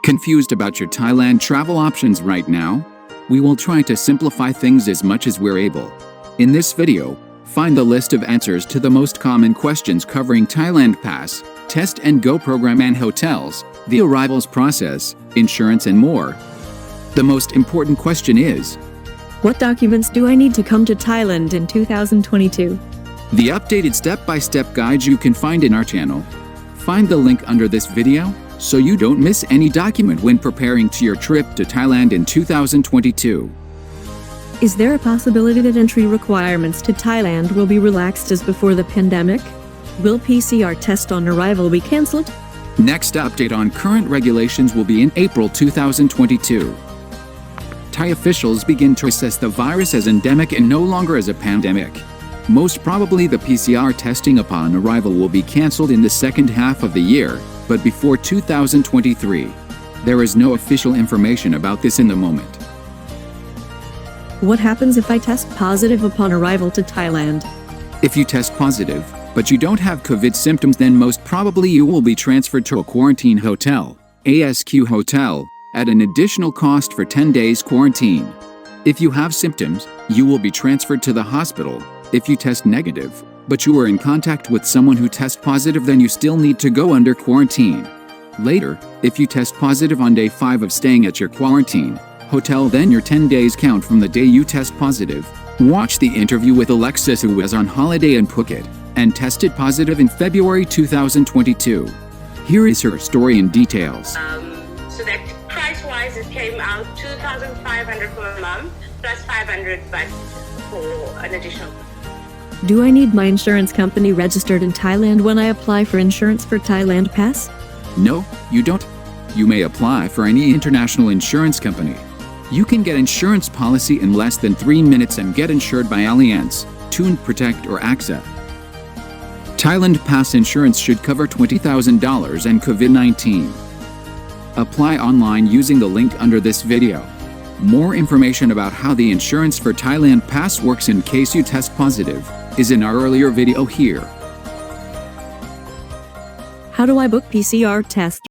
Confused about your Thailand travel options right now? We will try to simplify things as much as we're able. In this video, find the list of answers to the most common questions covering Thailand Pass, Test and Go program and hotels, the arrivals process, insurance and more. The most important question is, what documents do I need to come to Thailand in 2022? The updated step-by-step guide you can find in our channel. Find the link under this video, so you don't miss any document when preparing to your trip to Thailand in 2022. Is there a possibility that entry requirements to Thailand will be relaxed as before the pandemic? Will PCR test on arrival be cancelled? Next update on current regulations will be in April 2022. Thai officials begin to assess the virus as endemic and no longer as a pandemic. Most probably the PCR testing upon arrival will be cancelled in the second half of the year, but before 2023. There is no official information about this in the moment. What happens if I test positive upon arrival to Thailand? If you test positive, but you don't have COVID symptoms, then most probably you will be transferred to a quarantine hotel, SHA Hotel, at an additional cost for 10 days quarantine. If you have symptoms, you will be transferred to the hospital. If you test negative, but you were in contact with someone who tests positive, then you still need to go under quarantine. Later, if you test positive on day 5 of staying at your quarantine hotel, then your 10 days count from the day you test positive. Watch the interview with Alexis, who was on holiday in Phuket and tested positive in February 2022. Here is her story in details. So that price-wise, it came out 2,500 per month plus 500 baht for an additional. Do I need my insurance company registered in Thailand when I apply for insurance for Thailand Pass? No, you don't. You may apply for any international insurance company. You can get insurance policy in less than 3 minutes and get insured by Allianz, Thun Protect or AXA. Thailand Pass insurance should cover $20,000 and COVID-19. Apply online using the link under this video. More information about how the insurance for Thailand Pass works in case you test positive is in our earlier video here. How do I book PCR test?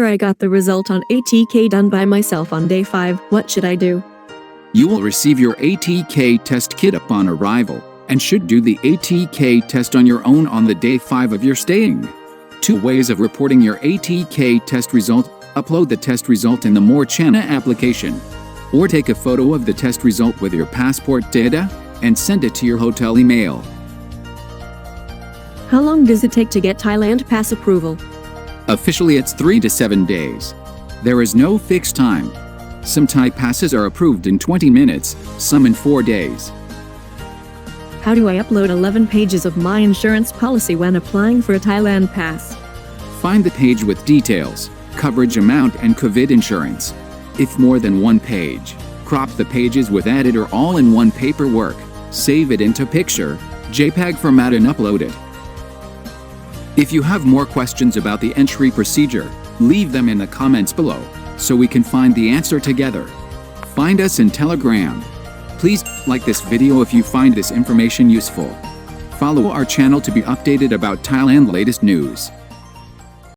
I got the result on ATK done by myself on day 5. What should I do? You will receive your ATK test kit upon arrival and should do the ATK test on your own on the day 5 of your staying. 2 ways of reporting your ATK test result: upload the test result in the More Chana application, or take a photo of the test result with your passport data and send it to your hotel email. How long does it take to get Thailand Pass approval? Officially, it's 3 to 7 days. There is no fixed time. Some Thai passes are approved in 20 minutes, some in 4 days. How do I upload 11 pages of my insurance policy when applying for a Thailand Pass? Find the page with details, coverage amount and COVID insurance. If more than 1 page, crop the pages with editor all in one paperwork, save it into picture, JPEG format and upload it. If you have more questions about the entry procedure, leave them in the comments below, so we can find the answer together. Find us in Telegram. Please like this video if you find this information useful. Follow our channel to be updated about Thailand latest news.